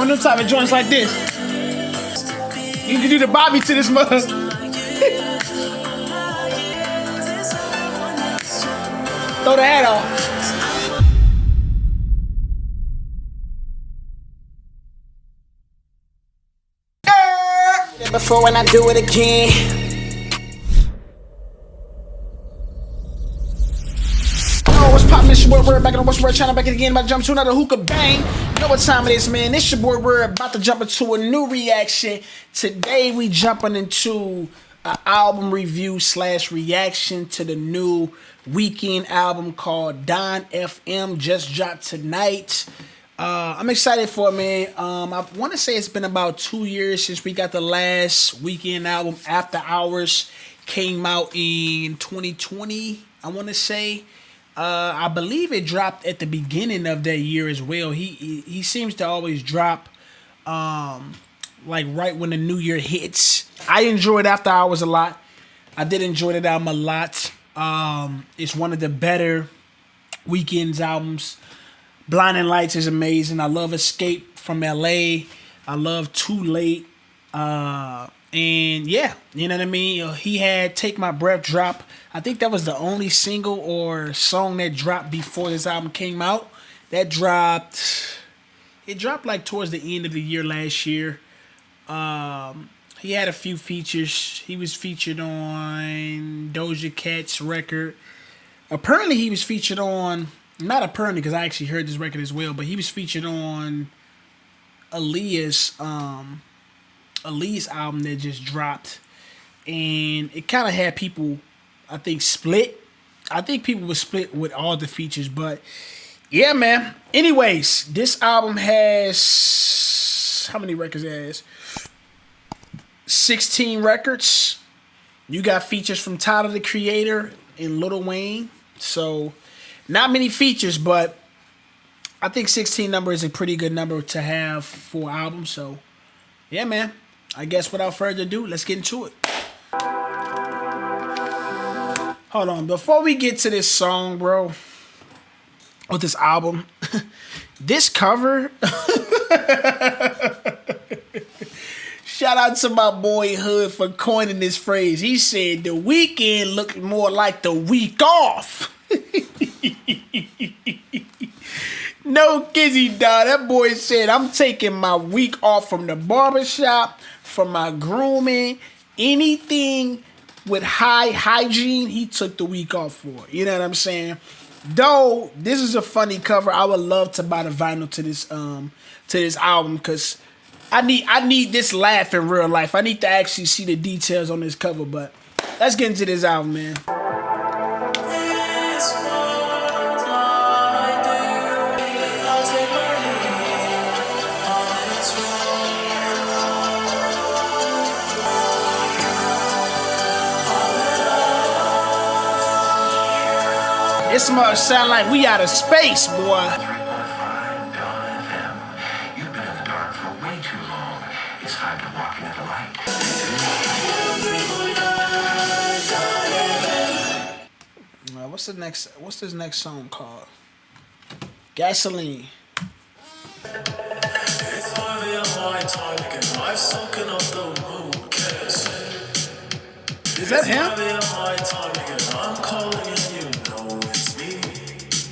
One of them type of joints like this. You can do the Bobby to this mother. Throw the hat off. Before when I do it again. What's poppin'? It's your boy Word back on the WatztheWord channel, back again. About to jump to another hookah bang. You know what time it is, man. It's your boy Word about to jump into a new reaction. Today we jumping into an album review / reaction to the new Weeknd album called Don FM. Just dropped tonight. I'm excited for it, man. I want to say it's been about 2 years since we got the last Weeknd album. After Hours came out in 2020, I want to say. I believe it dropped at the beginning of that year as well. He seems to always drop like right when the new year hits. I enjoyed After Hours a lot. I did enjoy that album a lot. It's one of the better Weeknd's albums. Blinding Lights is amazing. I love Escape from LA. I love Too Late. And yeah, you know what I mean? He had Take My Breath drop. I think that was the only single or song that dropped before this album came out. That dropped, it dropped like towards the end of the year last year. He had a few features. He was featured on Doja Cat's record. Apparently he was featured on, not apparently because I actually heard this record as well, but he was featured on Aaliyah's album that just dropped, and it kind of had people, I think, split. I think people were split with all the features, but yeah, man. Anyways, this album has, how many records it has? 16 records. You got features from Tyler, the Creator, and Lil Wayne. So not many features, but I think 16 number is a pretty good number to have for an album. So yeah, man. I guess without further ado, let's get into it. Hold on. Before we get to this song, bro, or this album, this cover, shout out to my boy Hood for coining this phrase. He said the Weeknd looked more like the week off. No kizzy, dog. That boy said, I'm taking my week off from the barbershop, from my grooming, anything with high hygiene, he took the week off for. You know what I'm saying? Though this is a funny cover, I would love to buy the vinyl to this album because I need this laugh in real life. I need to actually see the details on this cover. But let's get into this album, man. This must sound like we out of space, boy. You've been in the dark for way too long. It's time to walk into the light. What's this next song called? Gasoline. Is that him?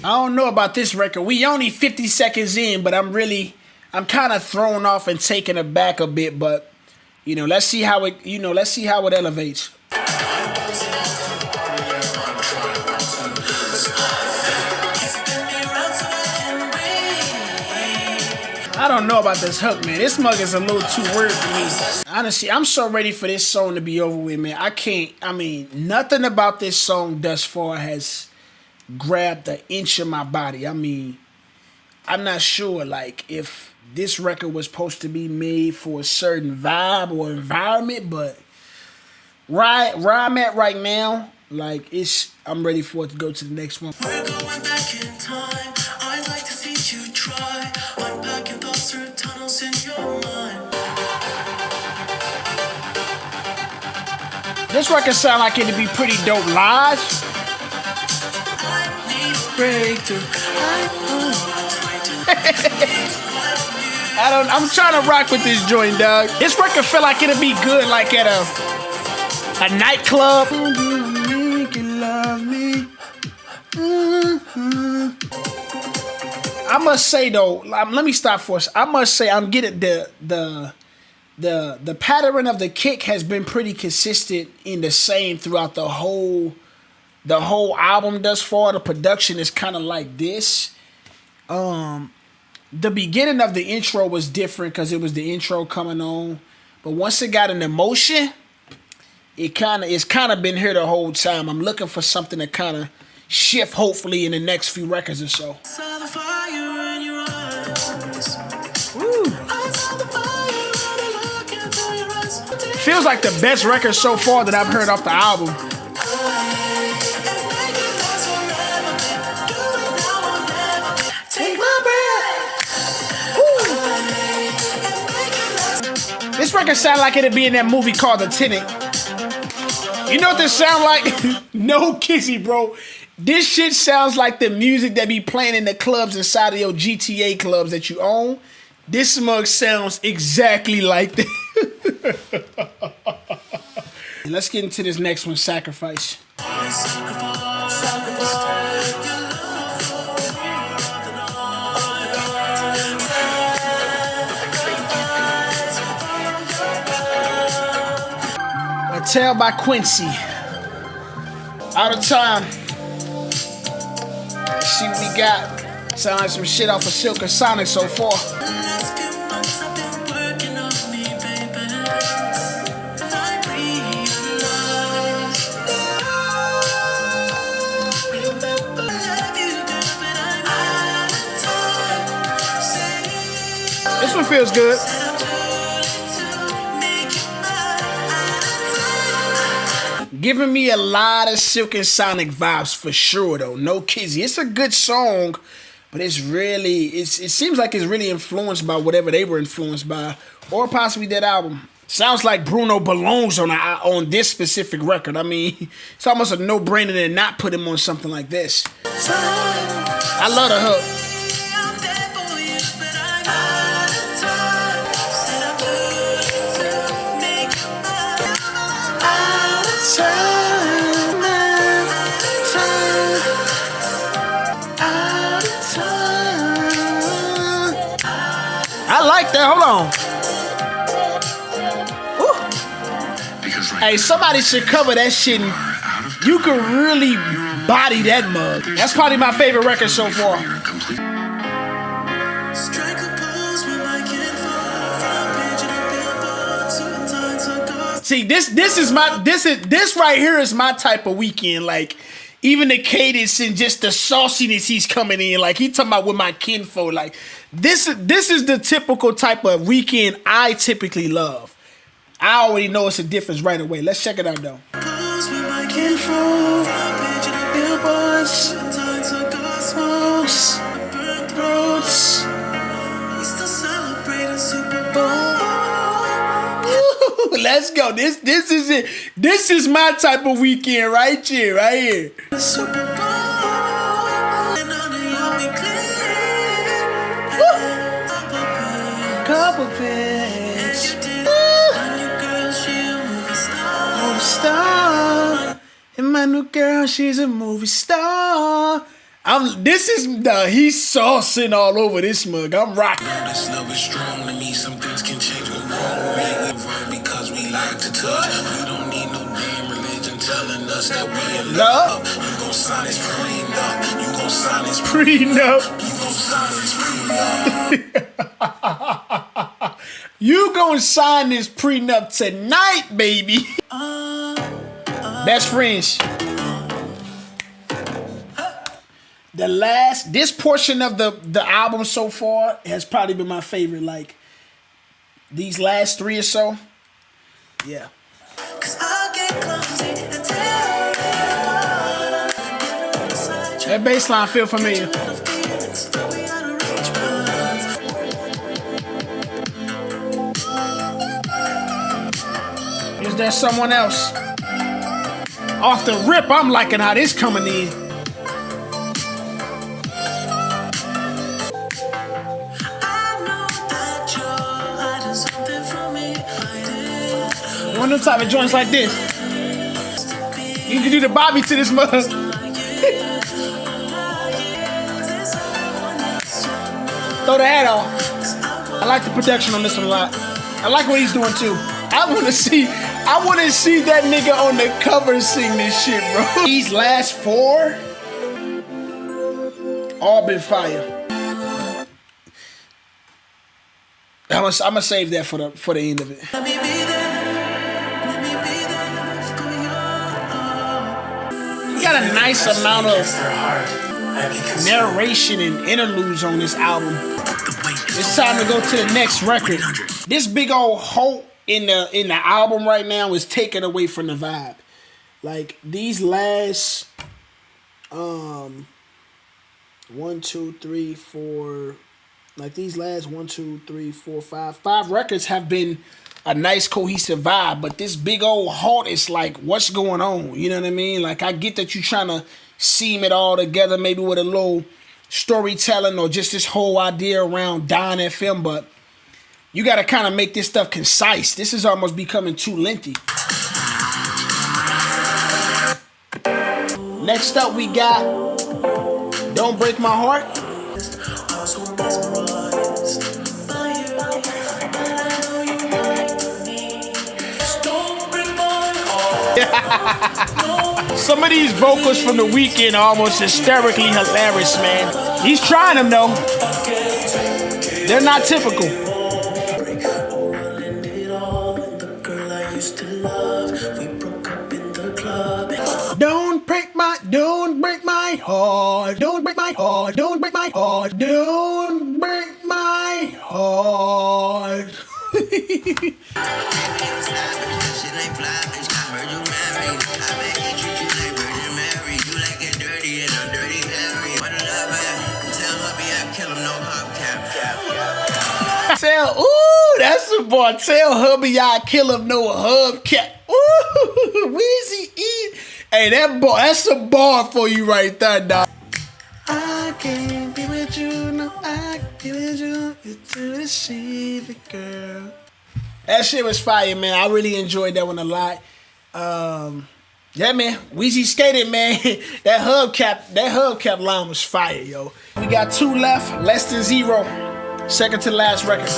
I don't know about this record. We only 50 seconds in, but I'm kind of thrown off and taken aback a bit. But you know, let's see how it elevates. I don't know about this hook, man. This mug is a little too weird for me. Honestly, I'm so ready for this song to be over with, man. Nothing about this song thus far has grabbed an inch of my body. I mean, I'm not sure, like, if this record was supposed to be made for a certain vibe or environment, but where I'm at right now, like, I'm ready for it to go to the next one. We're going back in time. I'd like to see you try. Unpacking thoughts through tunnels in your mind. This record sound like it'd be pretty dope live. Breakthrough. I I'm trying to rock with this joint, dog. This record feel like it'll be good, like at a nightclub. I must say though, let me stop for us. I must say I'm getting the pattern of the kick has been pretty consistent in the same throughout the whole album thus far. The production is kind of like this. The beginning of the intro was different because it was the intro coming on, but once it got into motion, it's kind of been here the whole time. I'm looking for something to kind of shift, hopefully, in the next few records or so. Woo. Feels like the best record so far that I've heard off the album. Take my breath. This record sound like it'd be in that movie called The Tenant. You know what this sound like? No kissy, bro. This shit sounds like the music that be playing in the clubs inside of your GTA clubs that you own. This smug sounds exactly like that. Let's get into this next one, Sacrifice. A Tale by Quincy. Out of time. Let's see what we got. Sound like some shit off of Silk and Sonic so far. This one feels good. Giving me a lot of Silk and Sonic vibes for sure though. No kizzy. It's a good song, but it seems like it's really influenced by whatever they were influenced by, or possibly that album. Sounds like Bruno belongs on this specific record. I mean, it's almost a no-brainer to not put him on something like this. I love the hook. I like that. Hold on. Hey, somebody should cover that shit. You could really body that mug. That's probably my favorite record so far. See, this right here is my type of weekend. Like, even the cadence and just the sauciness he's coming in. Like, he talking about with my kinfolk. Like, this is the typical type of weekend I typically love. I already know it's a difference right away. Let's check it out though. Let's go. This is it. This is my type of weekend right here, right here. Couple pics. Movie star. And my new girl, she's a movie star. He's saucing all over this mug. I'm rocking. This love is strong to me. Some things can change with wrong. We run because we like to touch. We don't need no damn religion telling us that we in love. You gon' sign this prenup. You gon' sign this prenup. You gon' sign this prenup tonight, baby. Best friends. This portion of the album so far has probably been my favorite. Like, these last three or so. Yeah. That bass line feel familiar. Is there someone else? Off the rip, I'm liking how this coming in. them type of joints like this. You can do the Bobby to this mug. Throw the hat on. I like the production on this one a lot. I like what he's doing too. I wanna see that nigga on the cover sing this shit, bro. These last 4 all been fire. I'ma save that for the end of it. You got a nice amount of narration and interludes on this album. It's time to go to the next record. This big old halt in the album right now is taken away from the vibe. Like these last 1, 2, 3, 4, like these last 1, 2, 3, 4, 5 records have been a nice cohesive vibe, but this big old halt is like, what's going on? You know what I mean? Like I get that you trying to seam it all together, maybe with a little storytelling or just this whole idea around Don FM, but you got to kind of make this stuff concise. This is almost becoming too lengthy. Next up, we got Don't Break My Heart. Some of these vocals from The Weeknd are almost hysterically hilarious, man. He's trying them though. They're not typical. Don't break my heart. Don't break my heart. Don't break my heart. Don't break my heart. That's the boy. Tell hubby I kill him, no hubcap. Ooh, Weezy E. Hey, that's a bar for you right there, dog. I can't be with you, no, I can't be with you. It's to deceive it, girl. That shit was fire, man. I really enjoyed that one a lot. Yeah, man. Weezy skated, man. That hubcap line was fire, yo. We got 2 left, Less Than Zero. Second to last record.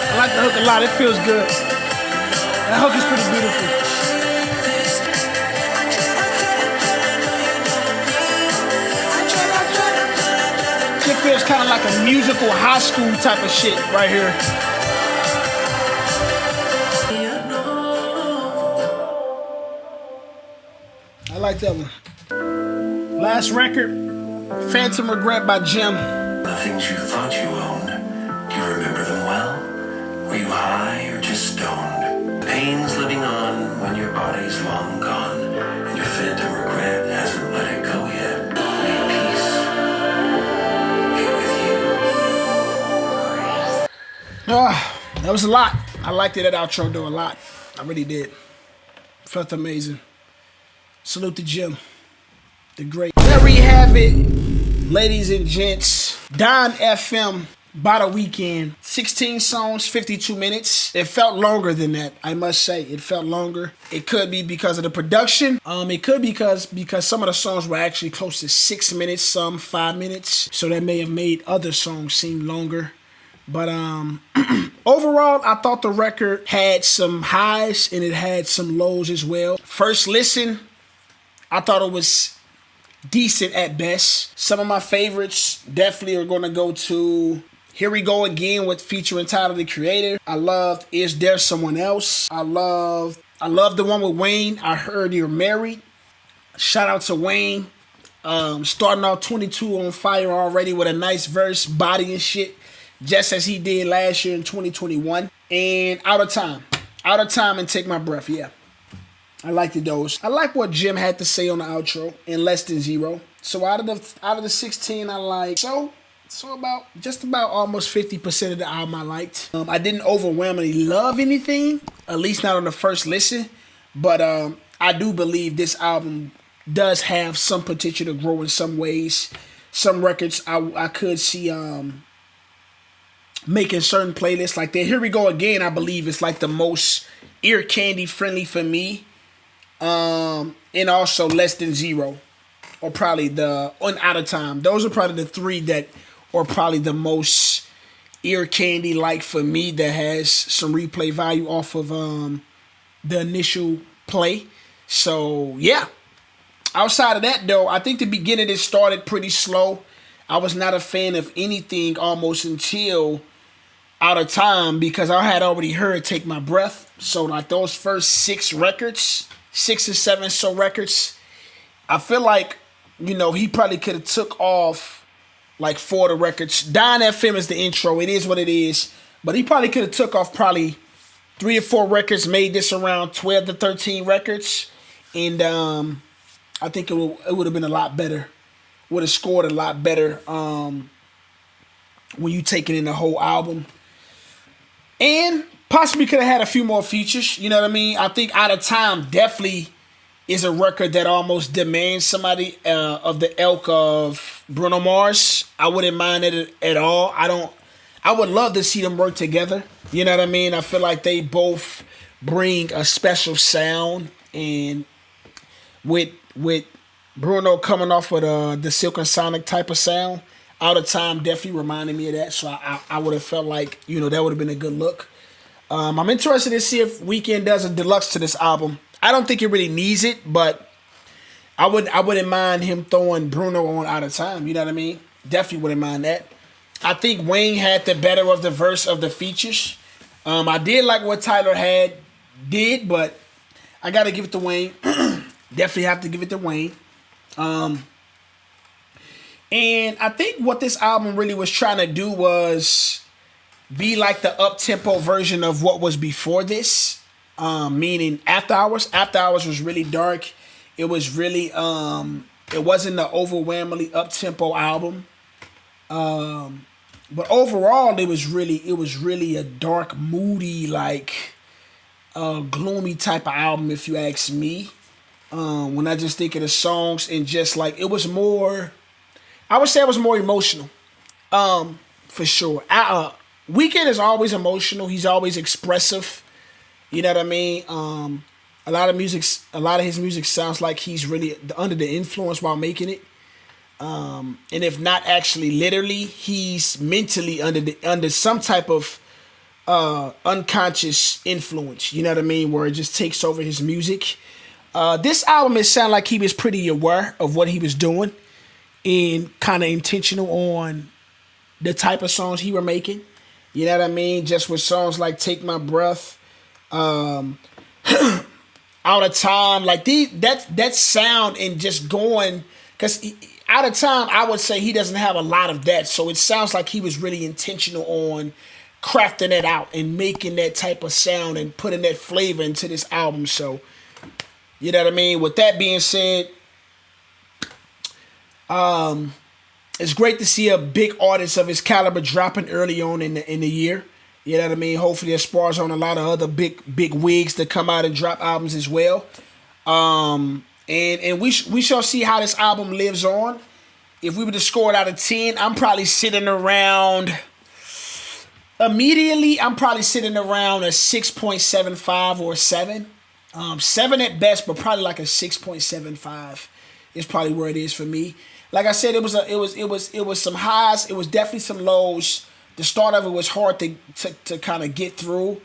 I like the hook a lot. It feels good. That hook is pretty beautiful. It feels kind of like a musical high school type of shit right here. I like that one. Last record, Phantom Regret by Jim. The things you thought you owned, do you remember them well? Were you high or just stoned? The pain's living on when your body's long gone, and your phantom regret hasn't let it go yet. May peace be with you. That was a lot. I liked it, that outro though, a lot. I really did. Felt amazing. Salute to Jim, the great. There we have it, ladies and gents. Don FM by The Weeknd. 16 songs, 52 minutes. It felt longer than that, I must say. It felt longer. It could be because of the production. It could be because some of the songs were actually close to 6 minutes, some 5 minutes. So that may have made other songs seem longer. But overall, I thought the record had some highs and it had some lows as well. First listen, I thought it was decent at best. Some of my favorites definitely are going to go to Here We Go Again with featuring Tyler, the Creator. I loved Is There Someone Else? I love the one with Wayne, I Heard You're Married. Shout out to Wayne. Starting off 22 on fire already with a nice verse, body and shit, just as he did last year in 2021. And Out of Time and Take My Breath, yeah. I liked those. I like what Jim had to say on the outro in Less Than Zero. So out of the 16, I like so about almost 50% of the album I liked. I didn't overwhelmingly love anything, at least not on the first listen. But I do believe this album does have some potential to grow in some ways. Some records I could see making certain playlists like that. Here We Go Again, I believe it's like the most ear candy friendly for me. And also Less Than Zero, or probably the on Out of Time. Those are probably the three that are probably the most ear candy like for me, that has some replay value off of the initial play. So yeah. Outside of that though, I think the beginning it started pretty slow. I was not a fan of anything almost until Out of Time, because I had already heard Take My Breath. So like those first 6 records, 6 or 7 so records, I feel like, he probably could have took off like 4 of the records. Dying FM is the intro. It is what it is. But he probably could have took off probably 3 or 4 records, made this around 12 to 13 records. And I think it would have been a lot better. Would have scored a lot better when you taking in the whole album. And possibly could have had a few more features. You know what I mean? I think Out of Time definitely is a record that almost demands somebody of the ilk of Bruno Mars. I wouldn't mind it at all. I would love to see them work together. You know what I mean? I feel like they both bring a special sound, and with Bruno coming off of the Silk and Sonic type of sound, Out of Time definitely reminded me of that. So I would have felt like, that would have been a good look. I'm interested to see if Weeknd does a deluxe to this album. I don't think it really needs it, but I wouldn't mind him throwing Bruno on Out of Time. You know what I mean? Definitely wouldn't mind that. I think Wayne had the better of the verse of the features. I did like what Tyler did, but I got to give it to Wayne. Definitely have to give it to Wayne. And I think what this album really was trying to do was be like the up-tempo version of what was before this. Meaning After Hours. After Hours was really dark. It was really it wasn't an overwhelmingly up-tempo album. But overall it was really a dark, moody, like gloomy type of album, if you ask me. When I just think of the songs, and just like it was more, I would say it was more emotional. For sure. Weeknd is always emotional. He's always expressive. You know what I mean? A lot of his music sounds like he's really under the influence while making it. And if not actually literally, he's mentally under some type of unconscious influence. You know what I mean? Where it just takes over his music. This album, it sounded like he was pretty aware of what he was doing, and kind of intentional on the type of songs he were making. You know what I mean? Just with songs like Take My Breath, Out of Time, like that sound, and just going, because Out of Time, I would say he doesn't have a lot of that. So it sounds like he was really intentional on crafting it out and making that type of sound and putting that flavor into this album. So, you know what I mean? With that being said, it's great to see a big artist of his caliber dropping early on in the year. You know what I mean? Hopefully it spars on a lot of other big wigs to come out and drop albums as well. And we shall see how this album lives on. If we were to score it out of 10, I'm probably sitting around immediately. I'm probably sitting around a 6.75 or a 7. 7 at best, but probably like a 6.75 is probably where it is for me. Like I said, it was some highs. It was definitely some lows. The start of it was hard to kind of get through.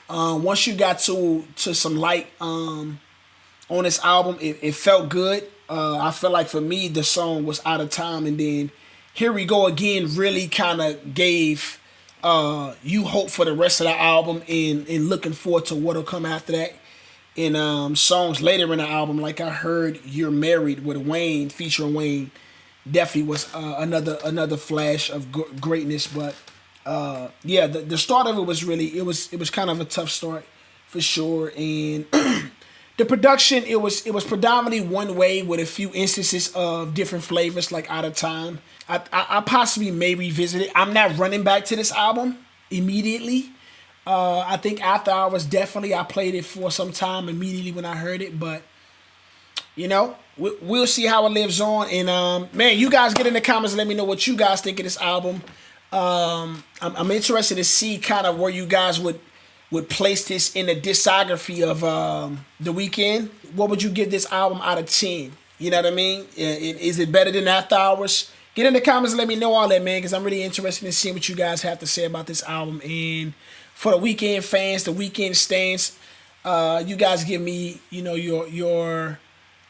Once you got to some light on this album, it felt good. I feel like for me, the song was Out of Time, and then Here We Go Again really kind of gave you hope for the rest of the album, and looking forward to what'll come after that. In songs later in the album, like I heard You're Married with Wayne, featuring Wayne, definitely was another flash of greatness. But yeah, the start of it was really, it was kind of a tough start for sure. And the production, it was predominantly one way with a few instances of different flavors, like Out of Time. I possibly may revisit it. I'm not running back to this album immediately. I think After Hours, definitely I played it for some time immediately when I heard it, but You know, we'll see how it lives on. And man, you guys get in the comments and let me know what you guys think of this album. I'm interested to see kind of where you guys would place this in the discography of The Weeknd. What would you give this album out of 10? You know what I mean? Is it better than After Hours? Get in the comments and let me know all that, man, because I'm really interested in seeing what you guys have to say about this album. And for the Weeknd fans, the Weeknd stans, you guys give me, you know, your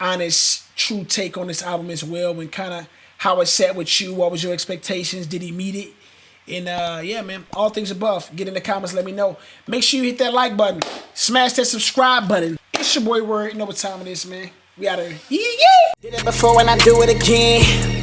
honest, true take on this album as well, and kind of how it sat with you. What was your expectations? Did he meet it? And yeah, man, all things above. Get in the comments, let me know. Make sure you hit that like button. Smash that subscribe button. It's your boy Word. You know what time it is, man. We out of here. Yeah. Did it before and I do it again.